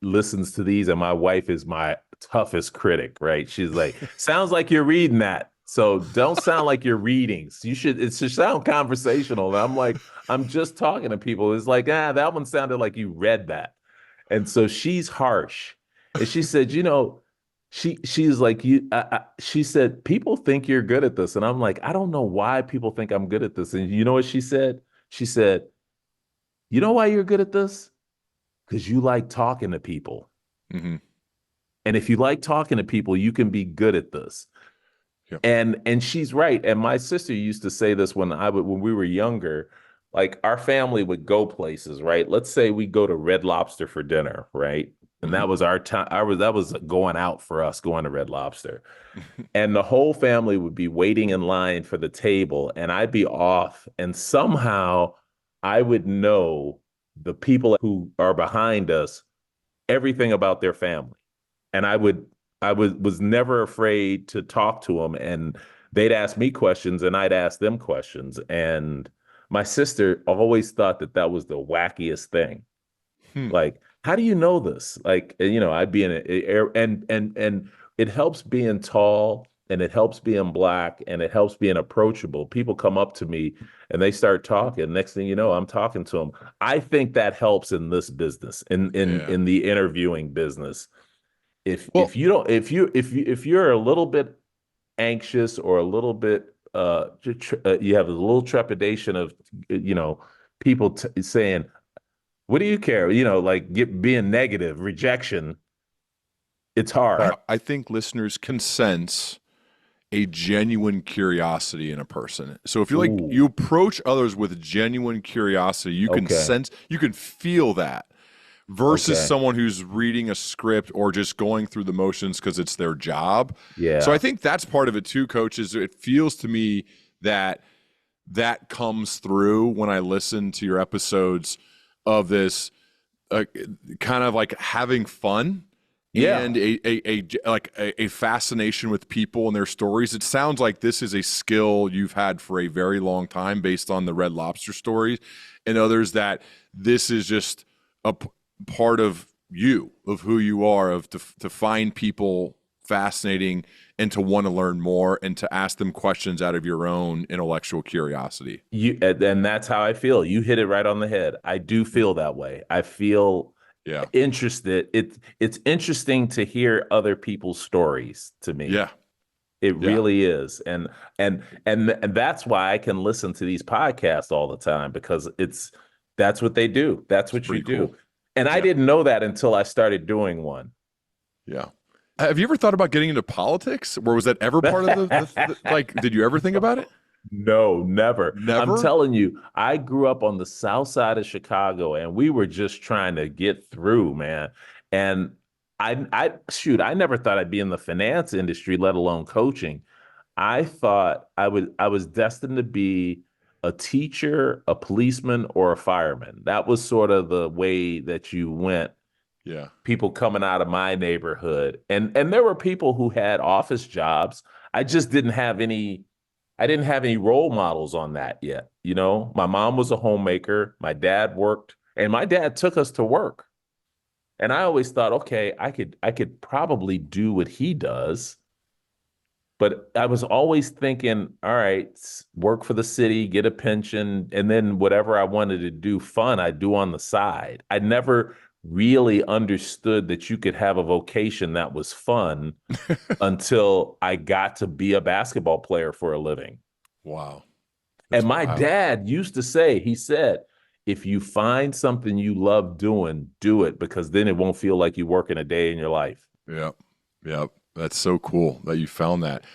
listens to these, and my wife is my toughest critic, right? She's like, sounds like you're reading that. So don't sound like you're reading. So it should sound conversational. And I'm like, I'm just talking to people. It's like, that one sounded like you read that. And so she's harsh. And she said, she's like, she said, people think you're good at this. And I'm like, I don't know why people think I'm good at this. And you know what she said? She said, you know why you're good at this? Because you like talking to people. Mm-hmm. And if you like talking to people, you can be good at this. Yep. And she's right. And my sister used to say this when we were younger. Like, our family would go places, right? Let's say we go to Red Lobster for dinner, right? And Mm-hmm. that was our time. That was going out for us, going to Red Lobster. And the whole family would be waiting in line for the table, and I'd be off. And somehow I would know the people who are behind us, everything about their family. And I was never afraid to talk to them, and they'd ask me questions and I'd ask them questions. And my sister always thought that that was the wackiest thing. Hmm. Like, how do you know this? Like, I'd be in a and it helps being tall, and it helps being black, and it helps being approachable. People come up to me and they start talking. Next thing you know, I'm talking to them. I think that helps in this business, Yeah. in the interviewing business. If Well, you don't if you're a little bit anxious, or a little bit you have a little trepidation of people saying, what do you care? Like, being negative, rejection. It's hard. I think listeners can sense a genuine curiosity in a person. So if Ooh, you approach others with genuine curiosity, you can okay, sense, you can feel that versus okay, someone who's reading a script or just going through the motions because it's their job. So I yeah, think that's part of it too, coach, is it feels to me that that comes through when I listen to your episodes of this uh, kind of like having fun yeah. and a fascination with people and their stories. It sounds like this is a skill you've had for a very long time based on the Red Lobster stories and others, that this is just part of you, of who you are, of to find people fascinating and to want to learn more and to ask them questions out of your own intellectual curiosity. And that's how I feel. You hit it right on the head. I do feel that way. I feel Yeah. interested. It's interesting to hear other people's stories to me. Yeah. It Yeah. really is. And that's why I can listen to these podcasts all the time, because that's what they do. That's It's what you pretty cool. do. And I Yeah. didn't know that until I started doing one. Yeah. Have you ever thought about getting into politics? Or was that ever part of like, did you ever think about it? No, never. I'm Never? telling you, I grew up on the south side of Chicago, and we were just trying to get through, man. And I never thought I'd be in the finance industry, let alone coaching. I thought I was destined to be a teacher, a policeman, or a fireman. That was sort of the way that you went. Yeah. People coming out of my neighborhood, and there were people who had office jobs. I just didn't have any. I didn't have any role models on that yet. My mom was a homemaker. My dad worked, and my dad took us to work. And I always thought, okay, I could probably do what he does. But I was always thinking, all right, work for the city, get a pension, and then whatever I wanted to do fun, I do on the side. I never really understood that you could have a vocation that was fun until I got to be a basketball player for a living. Wow. And That's my wild. dad used to say, he said, if you find something you love doing, do it, because then it won't feel like you're working a day in your life. Yep. Yep. That's so cool that you found that.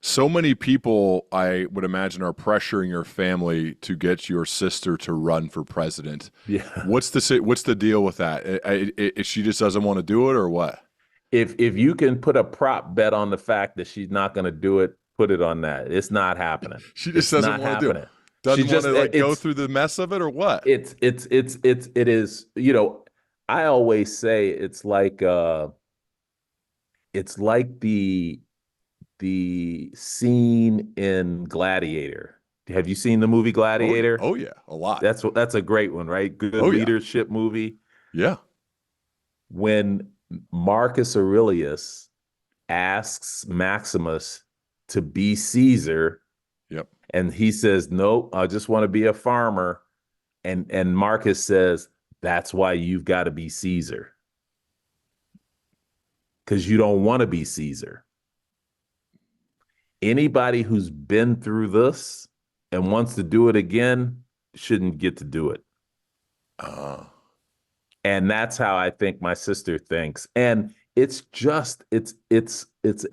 So many people, I would imagine, are pressuring your family to get your sister to run for president. Yeah. What's the deal with that? She just doesn't want to do it, or what? If you can put a prop bet on the fact that she's not going to do it, put it on that. It's not happening. She just It's doesn't not want to do it. happening. She Doesn't want just to like go it's through the mess of it or what? it is, I always say it's like the scene in Gladiator. Have you seen the movie Oh yeah. Gladiator? Oh yeah. A lot. That's a great one, right? Good Oh yeah. leadership movie. Yeah. When Marcus Aurelius asks Maximus to be Caesar, Yep. and he says, "Nope, I just want to be a farmer." And Marcus says, "That's why you've got to be Caesar, because you don't want to be Caesar." Anybody who's been through this and wants to do it again shouldn't get to do it. Uh, And that's how I think my sister thinks. And it's just it's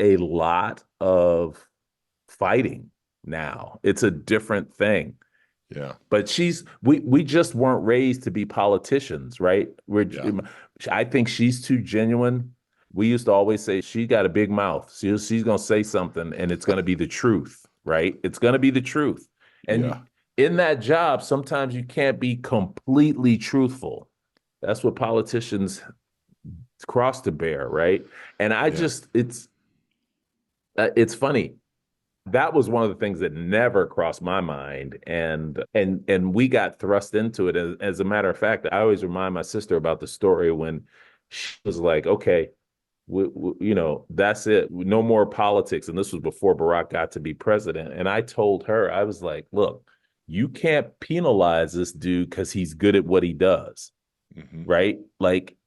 a lot of fighting now. It's a different thing. yeah. But we just weren't raised to be politicians, right? Yeah. I think she's too genuine. We used to always say she got a big mouth. She's gonna say something and it's gonna be the truth, right? It's gonna be the truth. Yeah. And in that job, sometimes you can't be completely truthful. That's what politicians cross to bear, right? And I Yeah. just it's funny. That was one of the things that never crossed my mind, and we got thrust into it. As a matter of fact, I always remind my sister about the story when she was like, "Okay, that's it. No more politics." And this was before Barack got to be president. And I told her, I was like, "Look, you can't penalize this dude because he's good at what he does, Hmm. right? Like,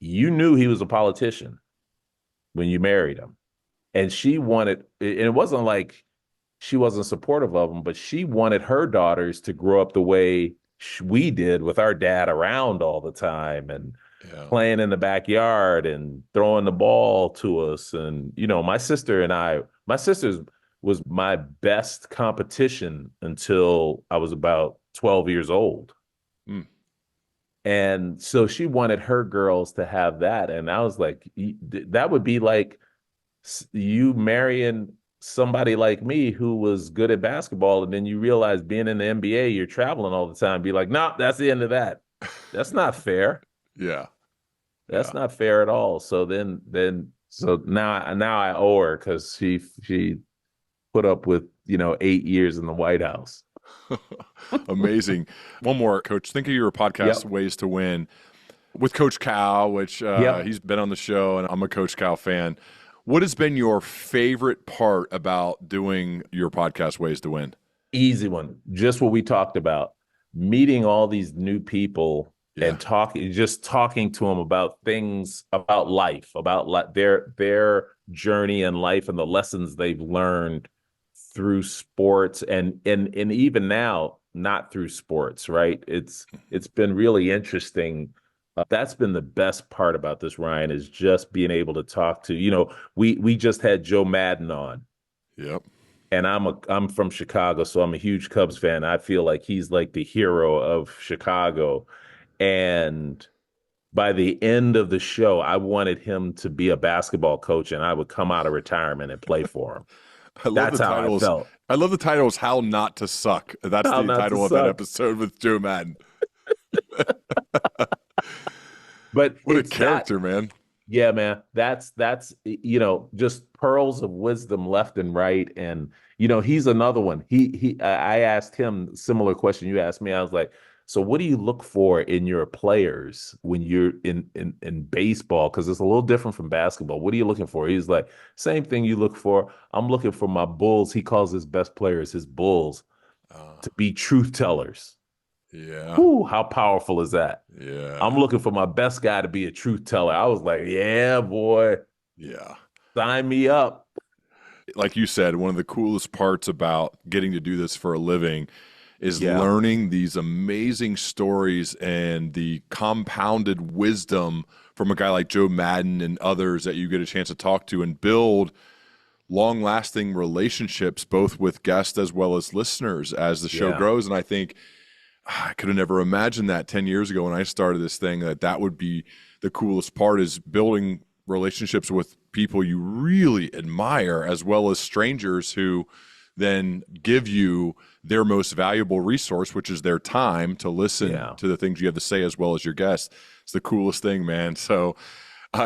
you knew he was a politician when you married him." And she wanted, and it wasn't like she wasn't supportive of him, but she wanted her daughters to grow up the way we did, with our dad around all the time and Yeah. playing in the backyard and throwing the ball to us. And, my sister and my sister's was my best competition until I was about 12 years old. Mm. And so she wanted her girls to have that. And I was like, that would be like you marrying somebody like me who was good at basketball, and then you realize being in the NBA, you're traveling all the time. Be like, no, that's the end of that. That's not fair. Yeah. That's Yeah. not fair at all. So so now I owe her because she put up with 8 years in the White House. Amazing. One more, Coach. Think of your podcast, Yep. Ways to Win, with Coach Cal, which Yep. he's been on the show, and I'm a Coach Cal fan. What has been your favorite part about doing your podcast, Ways to Win? Easy one. Just what we talked about. Meeting all these new people Yeah. and talking to them about things, about life, about their journey in life and the lessons they've learned through sports, and even now not through sports, right? It's been really interesting. That's been the best part about this, Ryan, is just being able to talk to, we just had Joe Madden on, Yep. and I'm from Chicago, so I'm a huge Cubs fan. I feel like he's like the hero of Chicago. And by the end of the show, I wanted him to be a basketball coach and I would come out of retirement and play for him. I love the That's how I titles. felt. I love the titles. How Not to Suck. That's How the not to title of that suck. episode with Joe Madden. But What a it's that. character, man. Yeah, man. That's just pearls of wisdom left and right. And he's another one. I asked him similar question you asked me. I was like, so what do you look for in your players when you're in baseball? Because it's a little different from basketball. What are you looking for? He's like, same thing you look for. I'm looking for my bulls. He calls his best players his bulls Uh, to be truth tellers. yeah. Whoo, how powerful is that? I'm Yeah. looking for my best guy to be a truth teller. I was like, yeah, boy, Yeah. sign me up. Like you said, one of the coolest parts about getting to do this for a living is Yeah. learning these amazing stories and the compounded wisdom from a guy like Joe Madden and others that you get a chance to talk to and build long-lasting relationships, both with guests as well as listeners, as the show Yeah. grows. And I think I could have never imagined that 10 years ago when I started this thing, that would be the coolest part, is building relationships with people you really admire, as well as strangers who then give you their most valuable resource, which is their time to listen Yeah. to the things you have to say, as well as your guests. It's the coolest thing, man. So,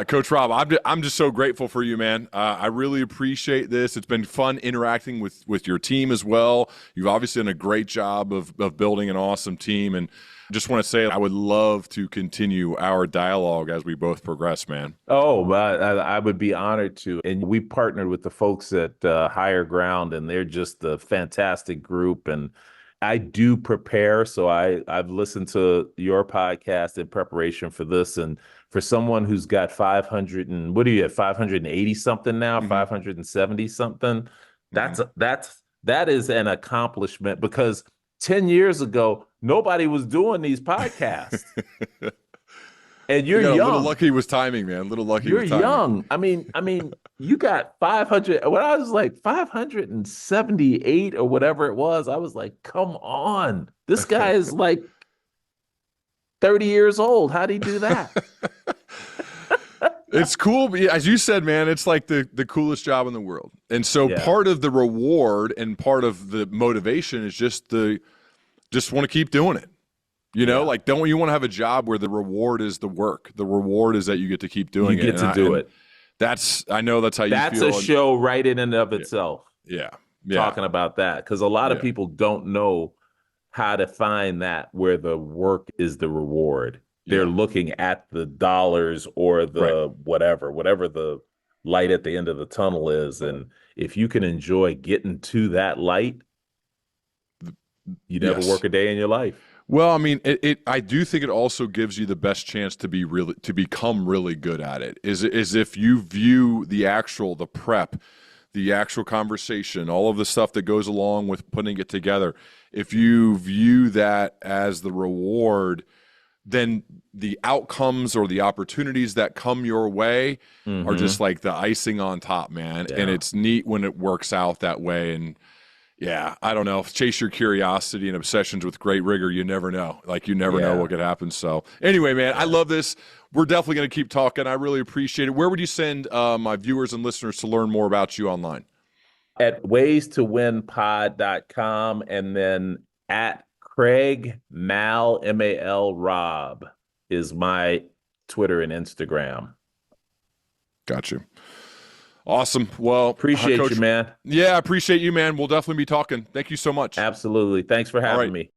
Coach Rob, I'm just so grateful for you, man. I really appreciate this. It's been fun interacting with your team as well. You've obviously done a great job of building an awesome team, and just want to say I would love to continue our dialogue as we both progress, man. Oh, I would be honored to. And we partnered with the folks at Higher Ground, and they're just a fantastic group. And I do prepare. So I've listened to your podcast in preparation for this. And for someone who's got 500 and what do you have, 580 something now, 570 something, that is an accomplishment because 10 years ago, nobody was doing these podcasts. And you're You got young. a little lucky with timing, man. A little lucky You're with timing. young. I mean, you got 500. When I was like 578 or whatever it was, I was like, come on. This guy is like 30 years old. How'd he do that? It's cool, but as you said, man, it's like the coolest job in the world. And so part of the reward and part of the motivation is just want to keep doing it. You know, like don't you want to have a job where the reward is the work? The reward is that you get to keep doing it. You get to do it. I know that's how you feel. That's a show right in and of itself. Yeah. Talking about that. Because a lot of people don't know how to find that where the work is the reward. They're looking at the dollars or the whatever the light at the end of the tunnel is. And if you can enjoy getting to that light, you never work a day in your life. Well, I mean, I do think it also gives you the best chance to become really good at it. Is if you view the prep, the actual conversation, all of the stuff that goes along with putting it together. If you view that as the reward, then the outcomes or the opportunities that come your way are just like the icing on top, man. Yeah. And it's neat when it works out that way. And yeah, I don't know. Chase your curiosity and obsessions with great rigor. You never know. Like, you never know what could happen. So anyway, man, I love this. We're definitely going to keep talking. I really appreciate it. Where would you send my viewers and listeners to learn more about you online? At waystowinpod.com and then at Craig Mal, M-A-L Rob is my Twitter and Instagram. Got you. Awesome. Well, appreciate you, man. Yeah, I appreciate you, man. We'll definitely be talking. Thank you so much. Absolutely. Thanks for having me.